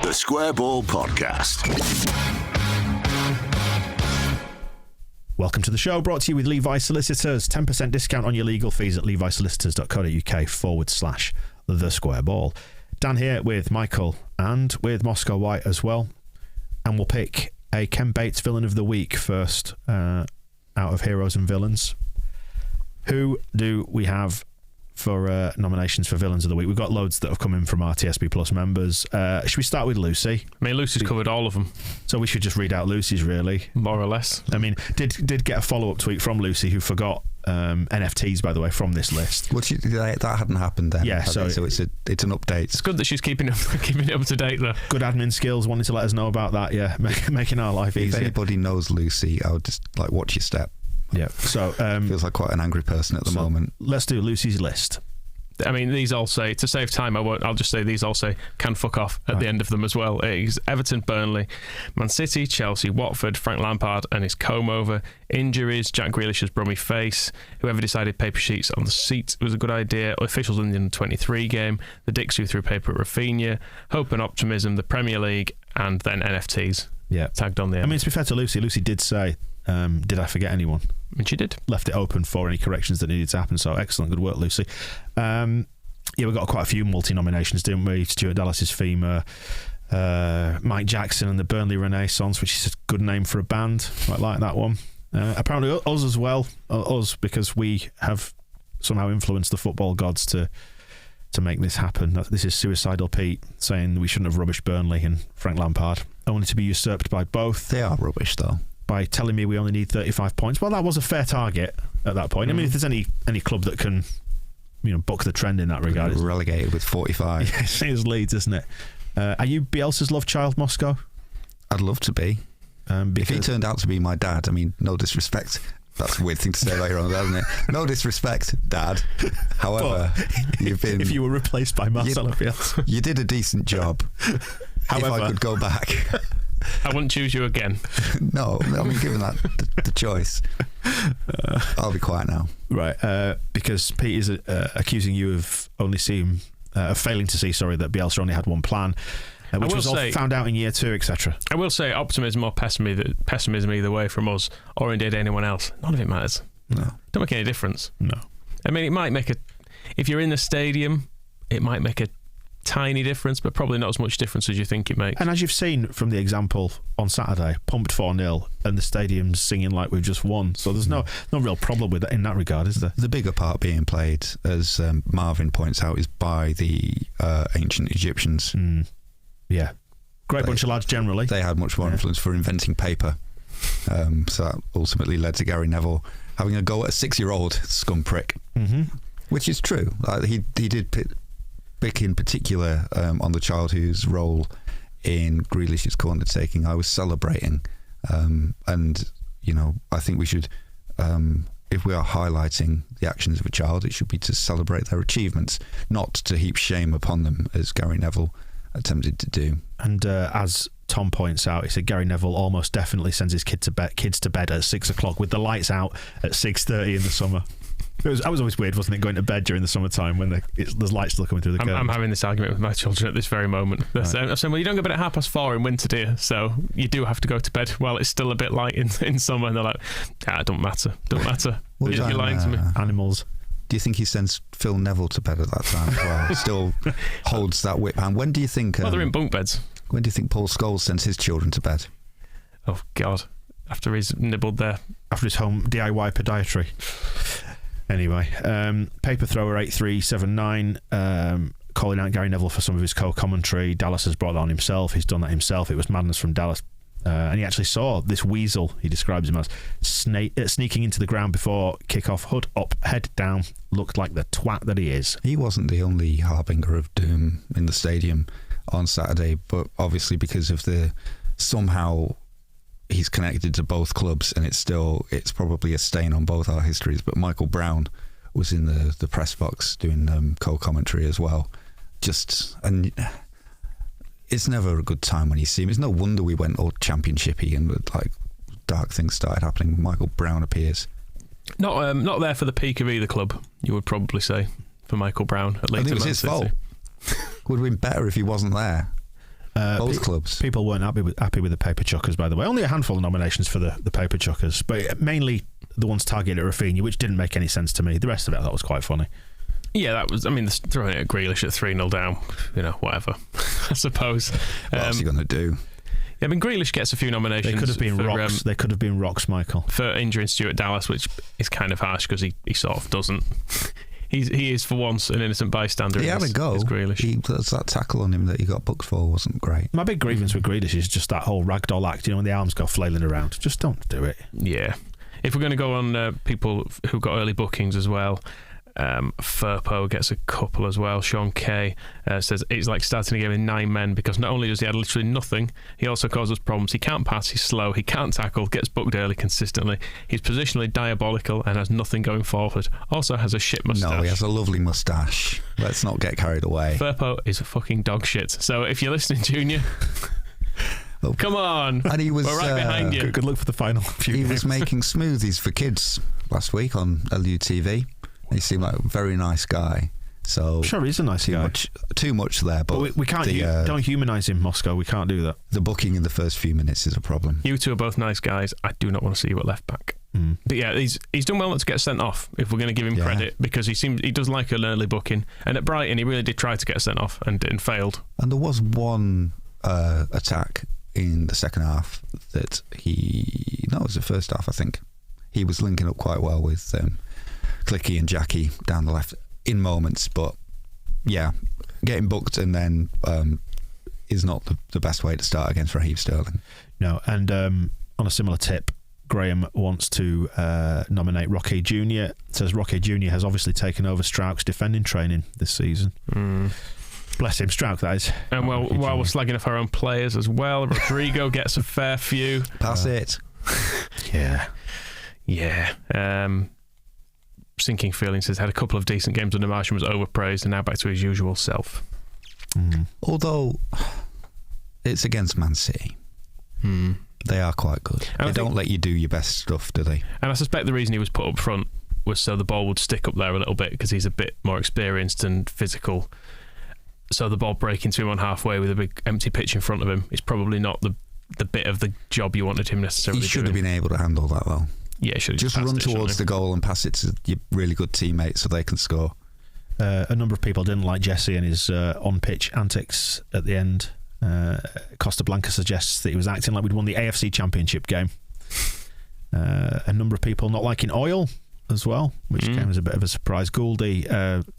The Square Ball Podcast. Welcome to the show, brought to you with Levi Solicitors. 10% discount on your legal fees at levisolicitors.co.uk/the Square Ball. Dan here with Michael and with Moscow White as well. And we'll pick a Ken Bates Villain of the Week first out of Heroes and Villains. Who do we have for nominations for Villains of the Week? We've got loads that have come in from our TSB Plus members. Should we start with Lucy? I mean, Lucy's covered all of them. So we should just read out Lucy's, really. More or less. I mean, did get a follow-up tweet from Lucy, who forgot NFTs, by the way, from this list. Well, that hadn't happened then. Yeah, so it's an update. It's good that she's keeping it up to date, though. Good admin skills, wanted to let us know about that, yeah, making our life easier. If anybody knows Lucy, I would just watch your step. Yeah, so feels like quite an angry person at the moment. Let's do Lucy's list. I mean, these all say, to save time, I'll just say these all say can fuck off at the end of them as well. It's Everton, Burnley, Man City, Chelsea, Watford, Frank Lampard and his comb over, injuries, Jack Grealish's brummy face, whoever decided paper sheets on the seat was a good idea, officials in the under-23 game, the dicks who threw paper at Rafinha, hope and optimism, the Premier League, and then NFTs. Yeah, tagged on the end. I mean, to be fair to Lucy, Lucy did say, did I forget anyone? And she did. Left it open for any corrections that needed to happen, so excellent, good work, Lucy. Yeah, we got quite a few multi-nominations, didn't we? Stuart Dallas's Femur, Mike Jackson and the Burnley Renaissance, which is a good name for a band. Quite like that one. Apparently us as well, us, because we have somehow influenced the football gods to make this happen. This is Suicidal Pete saying we shouldn't have rubbished Burnley and Frank Lampard, only to be usurped by both. They are rubbish, though. By telling me we only need 35 points. Well, that was a fair target at that point. I mean, if there's any club that can, buck the trend in that regard, we're relegated with 45. Yes, it is Leeds, isn't it? Are you Bielsa's love child, Moscow? I'd love to be. If he turned out to be my dad, I mean, no disrespect. That's a weird thing to say later on, isn't it? No disrespect, Dad. However, you've been... If you were replaced by Marcelo Bielsa. You did a decent job. However, if I could go back... I wouldn't choose you again. No, I mean, given that the choice, I'll be quiet now. Right, because Pete is accusing you of failing to see, that Bielsa only had one plan, which was all found out in year 2, etc. I will say, optimism or pessimism either way from us, or indeed anyone else, none of it matters. No. Don't make any difference. No. I mean, it might make if you're in the stadium, it might make a tiny difference, but probably not as much difference as you think it makes. And as you've seen from the example on Saturday, pumped 4-0 and the stadium's singing like we've just won, so there's no real problem with it in that regard, is there? The bigger part being played, as Marvin points out, is by the ancient Egyptians. Yeah, great bunch of lads generally. They had much more influence for inventing paper, so that ultimately led to Gary Neville having a go at a 6-year-old scum prick, which is true. He did pick in particular on the child whose role in Grealish's corner taking I was celebrating, and I think we should, if we are highlighting the actions of a child, it should be to celebrate their achievements, not to heap shame upon them as Gary Neville attempted to do. And as Tom points out, he said Gary Neville almost definitely sends his kids to bed at 6 o'clock with the lights out at 6:30 in the summer. That was always weird, wasn't it, going to bed during the summertime when there's light still coming through the curtains? I'm having this argument with my children at this very moment. They're saying, well, you don't go to bed at 4:30 in winter, dear, so you do have to go to bed while it's still a bit light in summer. And they're like, it don't matter. Well, You're lying to me. Animals. Do you think he sends Phil Neville to bed at that time as well? Still holds that whip hand. When do you think... Well, they're in bunk beds. When do you think Paul Scholes sends his children to bed? Oh, God. After he's nibbled there. After his home DIY podiatry. Anyway, Paper Thrower 8379 calling out Gary Neville for some of his co-commentary. Dallas has brought that on himself. He's done that himself. It was madness from Dallas. And he actually saw this weasel, he describes him as, sneaking into the ground before kick-off, hood up, head down, looked like the twat that he is. He wasn't the only harbinger of doom in the stadium on Saturday, but obviously because of somehow he's connected to both clubs, and it's probably a stain on both our histories, but Michael Brown was in the press box doing co-commentary as well. And it's never a good time when you see him. It's no wonder we went all championshipy and dark things started happening. Michael Brown appears. Not there for the peak of either club, you would probably say, for Michael Brown. At least I think it was his fault. Would have been better if he wasn't there. Both clubs. People weren't happy with the Paper Chuckers, by the way. Only a handful of nominations for the Paper Chuckers, but mainly the ones targeted at Rafinha, which didn't make any sense to me. The rest of it I thought was quite funny. Yeah, that was. I mean, throwing it at Grealish at 3-0 down, whatever. I suppose. What else are you going to do? Yeah, I mean, Grealish gets a few nominations. They could have been rocks. They could have been rocks, Michael. For injuring Stuart Dallas, which is kind of harsh because he sort of doesn't. He is for once an innocent bystander. He had a go. That tackle on him that he got booked for wasn't great. My big grievance with Grealish is just that whole ragdoll act. When the arms go flailing around, just don't do it. Yeah. If we're going to go on people who got early bookings as well, Firpo gets a couple as well. Sean Kay says it's like starting a game with 9 men because not only does he have literally nothing, he also causes problems. He can't pass, he's slow, he can't tackle, gets booked early consistently. He's positionally diabolical and has nothing going forward. Also has a shit moustache. No, he has a lovely moustache. Let's not get carried away. Firpo is a fucking dog shit. So if you're listening, Junior... Come on, and he was we're right behind you. Good luck for the final few He games. was making smoothies for kids last week on LUTV. He seemed like a very nice guy. So I'm sure he's a nice guy. Too much there, but we can't. Don't humanise him, Moscow. We can't do that. The booking in the first few minutes is a problem. You two are both nice guys. I do not want to see you at left back. But yeah, he's done well not to get sent off. If we're going to give him credit, because he does like an early booking. And at Brighton, he really did try to get sent off and failed. And there was one attack in the second half that it was the first half, I think. He was linking up quite well with Clicky and Jackie down the left in moments, but yeah, getting booked and then is not the best way to start against Raheem Sterling. No, and on a similar tip, Graham wants to nominate Roque Jr. Says Roque Jr. has obviously taken over Strauch's defending training this season. Bless him, Strauch, that is. And while we're slagging off our own players as well, Rodrigo gets a fair few. Pass it. Yeah. Sinking feelings says had a couple of decent games under Martian, was overpraised and now back to his usual self. Although it's against Man City. They are quite good. They don't let you do your best stuff, do they? And I suspect the reason he was put up front was so the ball would stick up there a little bit because he's a bit more experienced and physical. So the ball breaking to him on halfway with a big empty pitch in front of him is probably not the bit of the job you wanted him necessarily. He should have been able to handle that well. Yeah, he should have just run towards the goal and pass it to your really good teammates so they can score. A number of people didn't like Jesse and his on-pitch antics at the end. Costa Blanca suggests that he was acting like we'd won the AFC Championship game. A number of people not liking Oil as well, which came as a bit of a surprise. Gouldy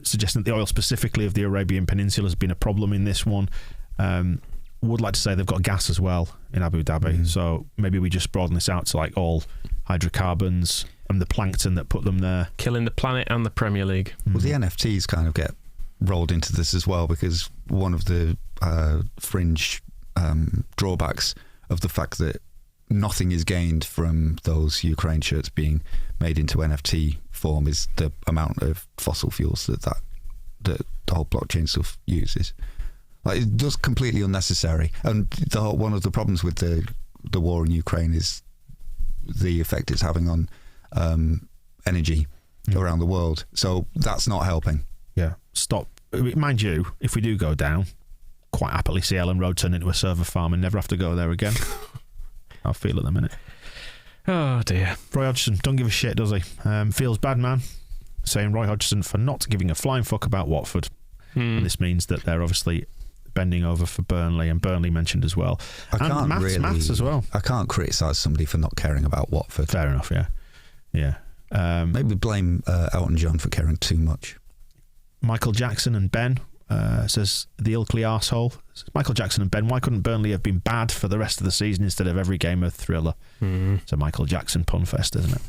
suggesting that the oil specifically of the Arabian Peninsula has been a problem in this one. Would like to say they've got gas as well in Abu Dhabi, so maybe we just broaden this out to like all hydrocarbons and the plankton that put them there. Killing the planet and the Premier League. Well, the NFTs kind of get rolled into this as well, because one of the fringe drawbacks of the fact that nothing is gained from those Ukraine shirts being made into NFT form is the amount of fossil fuels that the whole blockchain stuff uses. Like, it's just completely unnecessary. And one of the problems with the war in Ukraine is the effect it's having on energy around the world. So that's not helping. Yeah, stop. Mind you, if we do go down, quite happily see Ellen Road turn into a server farm and never have to go there again. I'll feel at the minute. Oh dear. Roy Hodgson don't give a shit, does he? Feels bad, man. Saying Roy Hodgson for not giving a flying fuck about Watford. And this means that they're obviously bending over for Burnley, and Burnley mentioned as well. And Maths as well. I can't criticise somebody for not caring about Watford. Fair enough, yeah. Maybe blame Elton John for caring too much. Michael Jackson and Ben says the Ilkley arsehole. Michael Jackson and Ben, why couldn't Burnley have been bad for the rest of the season instead of every game a thriller? It's a Michael Jackson pun fest, isn't it?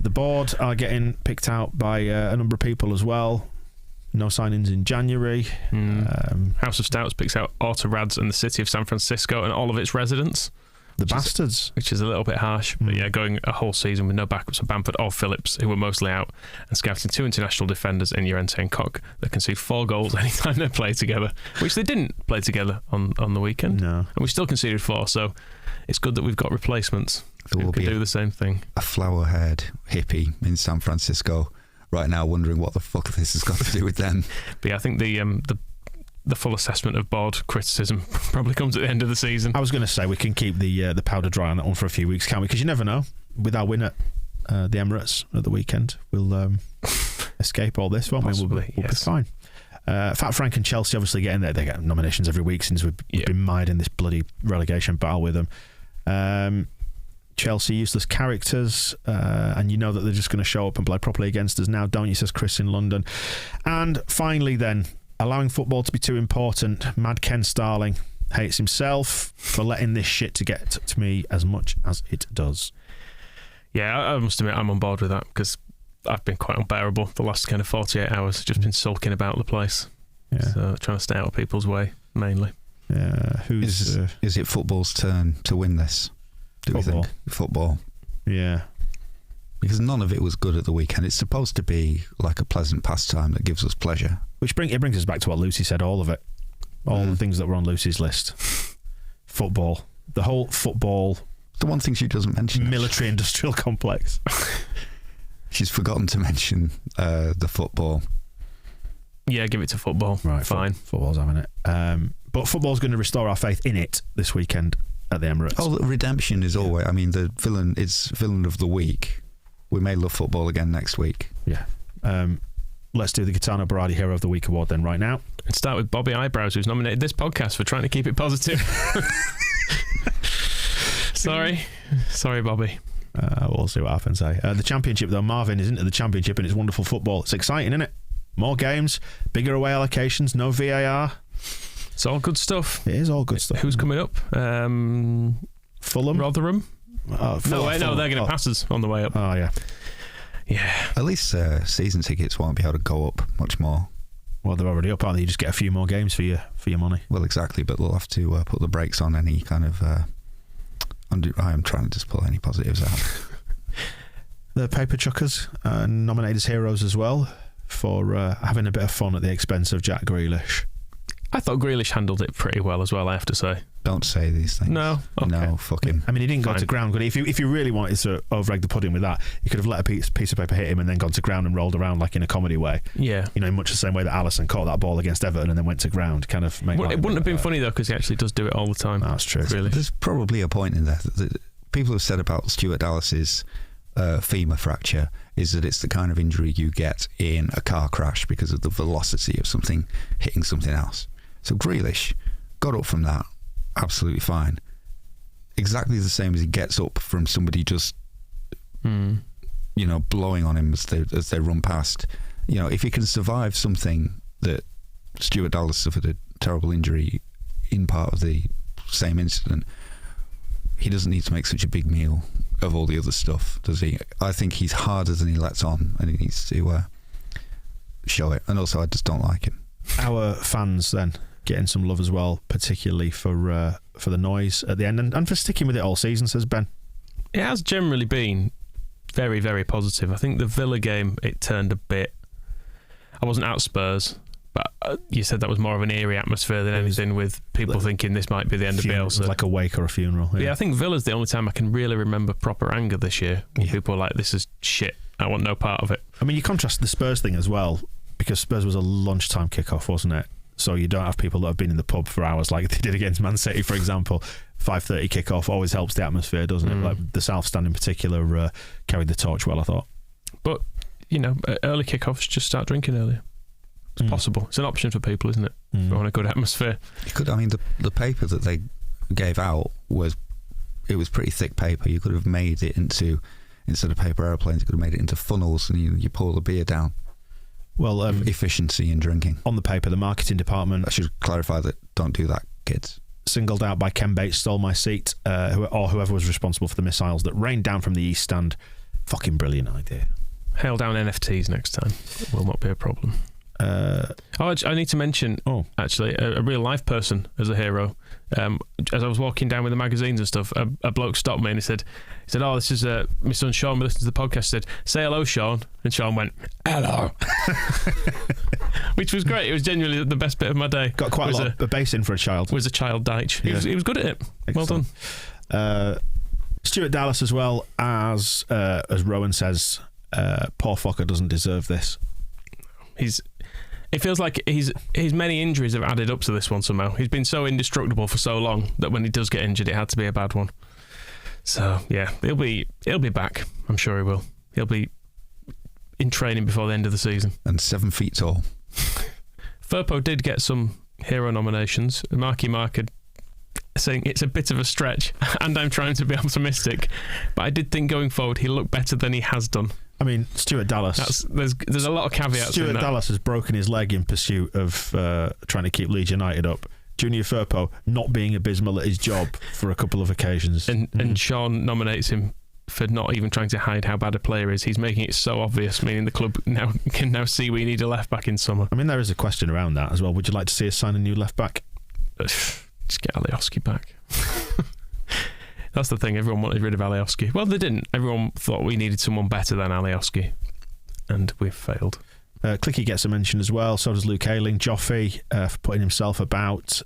The board are getting picked out by a number of people as well. No signings in January. House of Stouts picks out Autorads and the city of San Francisco and all of its residents. Bastards. Which is a little bit harsh. But yeah, going a whole season with no backups for Bamford or Phillips, who were mostly out, and scouting 2 international defenders in Llorente and Koch that can see 4 goals anytime they play together, which they didn't play together on the weekend. No. And we still conceded 4, so it's good that we've got replacements who can do the same thing. A flower-haired hippie in San Francisco right now wondering what the fuck this has got to do with them. But yeah, I think the the full assessment of board criticism probably comes at the end of the season. I was going to say we can keep the powder dry on that one for a few weeks, can't we? Because you never know. With our win at the Emirates at the weekend, we'll escape all this, won't Possibly, we? We'll be fine. Fat Frank and Chelsea obviously getting there. They get nominations every week since we've been mired in this bloody relegation battle with them. Chelsea useless characters, and you know that they're just going to show up and play properly against us now, don't you, says Chris in London. And finally then, allowing football to be too important, Mad Ken Starling hates himself for letting this shit to get to me as much as it does. Yeah, I must admit I'm on board with that, because I've been quite unbearable the last kind of 48 hours, just been sulking about the place. So trying to stay out of people's way, mainly. Is it football's turn to win this? Do we think? Football. Yeah. Because none of it was good at the weekend. It's supposed to be like a pleasant pastime that gives us pleasure. Which brings us back to what Lucy said, all of it. All the things that were on Lucy's list. Football. The whole football... The one thing she doesn't mention. Military-industrial complex. She's forgotten to mention the football. Yeah, give it to football. Right, fine. Football's having it. But football's going to restore our faith in it this weekend at the Emirates. Oh, redemption is always... I mean, the villain is villain of the week. We may love football again next week. Yeah. Let's do the Gaetano Berardi Hero of the Week award then right now. And start with Bobby Eyebrows, who's nominated this podcast for trying to keep it positive. Sorry, Bobby. We'll see what happens. The Championship, though, Marvin is into the Championship and it's wonderful football. It's exciting, isn't it? More games, bigger away allocations, no VAR. It's all good stuff. It is all good stuff. Who's coming up? Fulham? Rotherham? Oh, they're going to pass us on the way up. Oh, yeah. Yeah. At least season tickets won't be able to go up much more. Well, they're already up, aren't they? You just get a few more games for your money. Well, exactly, but they'll have to put the brakes on any kind of... I am trying to just pull any positives out. The Paper Chuckers nominated as heroes as well for having a bit of fun at the expense of Jack Grealish. I thought Grealish handled it pretty well as well, I have to say. Don't say these things. No? Okay. No, fuck him. I mean, he didn't go to ground, but if you really wanted to over-egg the pudding with that, you could have let a piece of paper hit him and then gone to ground and rolled around like in a comedy way. Yeah. You know, in much the same way that Alisson caught that ball against Everton and then went to ground, kind of make... It wouldn't have been funny, though, because he actually does do it all the time. That's true. Really. There's probably a point in there that people have said about Stuart Dallas's femur fracture is that it's the kind of injury you get in a car crash because of the velocity of something hitting something else. So Grealish got up from that absolutely fine. Exactly the same as he gets up from somebody just blowing on him as they run past. You know, if he can survive something that Stuart Dallas suffered a terrible injury in part of the same incident, he doesn't need to make such a big meal of all the other stuff, does he? I think he's harder than he lets on, and he needs to show it. And also, I just don't like him. Our fans then getting some love as well, particularly for the noise at the end and for sticking with it all season, says Ben. It has generally been very, very positive. I think the Villa game, it turned a bit... I wasn't out Spurs, but you said that was more of an eerie atmosphere than anything, with people thinking this might be the end of Bielsa. Like a wake or a funeral. Yeah, I think Villa's the only time I can really remember proper anger this year, when people were like, this is shit, I want no part of it. I mean, you contrast the Spurs thing as well, because Spurs was a lunchtime kickoff, wasn't it? So you don't have people that have been in the pub for hours like they did against Man City, for example. 5:30 kickoff always helps the atmosphere, doesn't it? Like the South Stand in particular carried the torch well, I thought. But, early kickoffs, just start drinking earlier. It's possible. It's an option for people, isn't it? If you want a good atmosphere. You could. I mean, the paper that they gave out was pretty thick paper. You could have made it into, instead of paper airplanes, you could have made it into funnels, and you pour the beer down. Well, efficiency in drinking. On the paper, the marketing department... I should clarify that. Don't do that, kids. Singled out by Ken Bates, stole my seat, or whoever was responsible for the missiles that rained down from the East Stand. Fucking brilliant idea. Hail down NFTs next time. It will not be a problem. I need to mention, actually, a real life person as a hero. As I was walking down with the magazines and stuff, a bloke stopped me and he said, "Oh, this is my son Sean. We listened to the podcast." He said, "Say hello, Sean." And Sean went, "Hello," which was great. It was genuinely the best bit of my day. Got quite a lot of bass in for a child. Was a child Deitch. He was good at it. Excellent. Well done. Stuart Dallas as well, as Rowan says, poor fucker doesn't deserve this. It feels like his many injuries have added up to this one somehow. He's been so indestructible for so long that when he does get injured, it had to be a bad one. So yeah, he'll be back. I'm sure he will. He'll be in training before the end of the season. And 7 feet tall. Firpo did get some hero nominations. Marky Mark had saying it's a bit of a stretch, and I'm trying to be optimistic, but I did think going forward he'll look better than he has done. I mean, Stuart Dallas. There's a lot of caveats. Stuart in that. Dallas has broken his leg in pursuit of trying to keep Leeds United up. Junior Firpo not being abysmal at his job for a couple of occasions. And Sean nominates him for not even trying to hide how bad a player is. He's making it so obvious, meaning the club can now see we need a left back in summer. I mean, there is a question around that as well. Would you like to see us sign a new left back? Just get Alioski back. That's the thing. Everyone wanted rid of Alioski. Well, they didn't. Everyone thought we needed someone better than Alioski, and we've failed. Clicky gets a mention as well. So does Luke Ayling. Joffrey for putting himself about.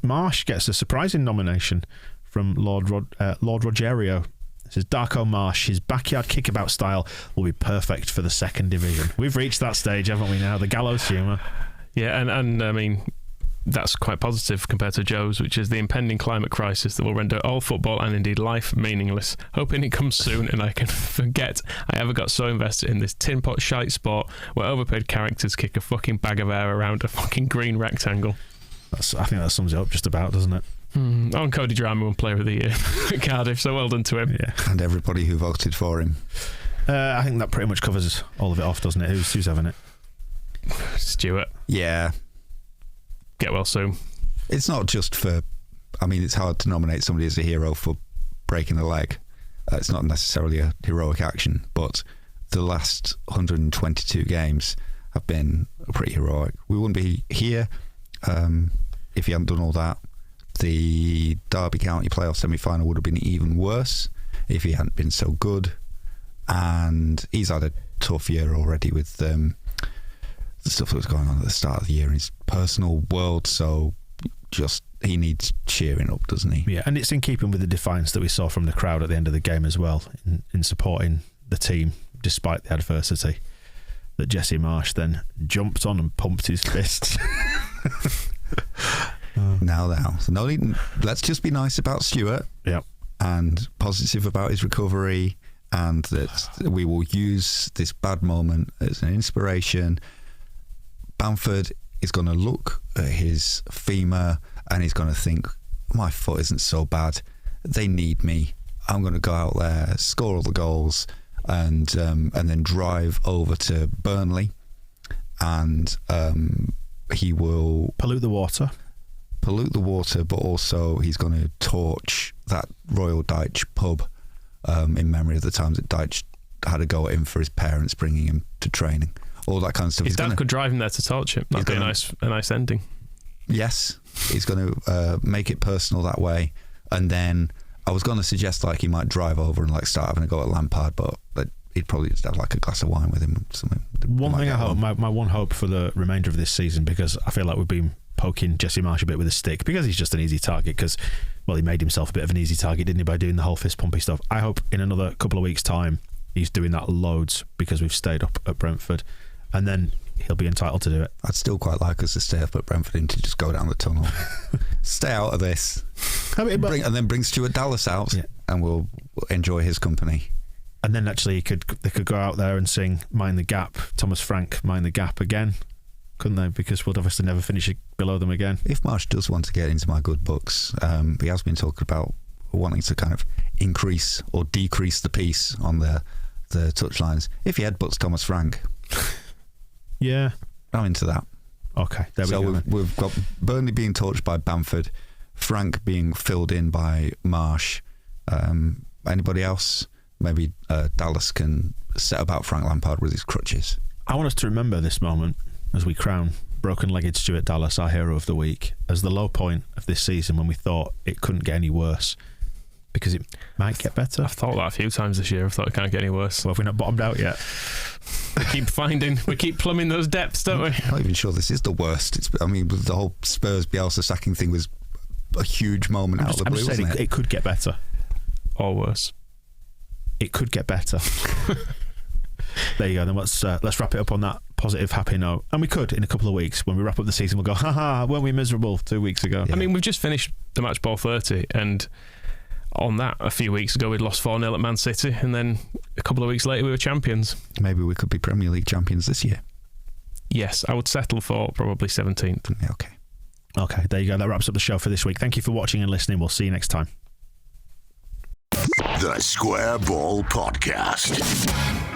Marsh gets a surprising nomination from Lord Rogerio. It says Darko Marsh, his backyard kickabout style will be perfect for the second division. We've reached that stage, haven't we now? The gallows humour. Yeah, and I mean, that's quite positive compared to Joe's, which is the impending climate crisis that will render all football and indeed life meaningless. Hoping it comes soon and I can forget I ever got so invested in this tin pot shite sport where overpaid characters kick a fucking bag of air around a fucking green rectangle. I think that sums it up just about, doesn't it? On Cody Drammer won Player of the Year at Cardiff, so well done to him. Yeah. And everybody who voted for him. I think that pretty much covers all of it off, doesn't it? Who's having it? Stuart. Yeah. Get well soon. It's not just for... I mean, it's hard to nominate somebody as a hero for breaking a leg. It's not necessarily a heroic action, but the last 122 games have been pretty heroic. We wouldn't be here if he hadn't done all that. The Derby County playoff semi-final would have been even worse if he hadn't been so good. And he's had a tough year already with the stuff that was going on at the start of the year in his personal world. So just he needs cheering up, doesn't he? Yeah, and it's in keeping with the defiance that we saw from the crowd at the end of the game as well, in supporting the team despite the adversity, that Jesse Marsh then jumped on and pumped his fists. Now. So let's just be nice about Stuart. Yep. And positive about his recovery, and that we will use this bad moment as an inspiration. Bamford is going to look at his femur and he's going to think, my foot isn't so bad. They need me. I'm going to go out there, score all the goals, and then drive over to Burnley, and he will Pollute the water, but also he's going to torch that Royal Dyche pub in memory of the times that Dyche had a go at him for his parents bringing him to training. All that kind of stuff. His dad could drive him there to torch him. That'd be a nice ending. Yes, he's going to make it personal that way. And then I was going to suggest like he might drive over and like start having a go at Lampard, but he'd probably just have like a glass of wine with him or something. One thing I hope, my one hope for the remainder of this season, because I feel like we've been poking Jesse Marsh a bit with a stick because he's just an easy target, because, well, he made himself a bit of an easy target, didn't he, by doing the whole fist pumpy stuff. I hope in another couple of weeks' time he's doing that loads because we've stayed up at Brentford, and then he'll be entitled to do it. I'd still quite like us to stay up at Brentford and to just go down the tunnel. Stay out of this. I mean, and then bring Stuart Dallas out, and we'll enjoy his company. And then actually they could go out there and sing Mind the Gap, Thomas Frank, Mind the Gap again, couldn't they? Because we'll obviously never finish it below them again. If Marsh does want to get into my good books, he has been talking about wanting to kind of increase or decrease the pace on the touchlines. If he headbutts Thomas Frank, yeah, I'm into that. Okay, there we go. So we've got Burnley being torched by Bamford, Frank being filled in by Marsh. Anybody else? Maybe Dallas can set about Frank Lampard with his crutches. I want us to remember this moment as we crown broken-legged Stuart Dallas our hero of the week as the low point of this season, when we thought it couldn't get any worse, because it might get better. I've thought that a few times this year. I've thought it can't get any worse. Well, have we not bottomed out yet? we keep plumbing those depths, don't we? I'm not even sure this is the worst. The whole Spurs Bielsa sacking thing was a huge moment out of the blue, I'm just saying it could get better. Or worse. It could get better. There you go. Then let's wrap it up on that positive, happy note. And we could, in a couple of weeks, when we wrap up the season, we'll go, haha, weren't we miserable 2 weeks ago? I mean, we've just finished the match ball 30, and on that, a few weeks ago, we'd lost 4-0 at Man City, and then a couple of weeks later, we were champions. Maybe we could be Premier League champions this year. Yes, I would settle for probably 17th. Yeah, okay. Okay, there you go. That wraps up the show for this week. Thank you for watching and listening. We'll see you next time. The Square Ball Podcast.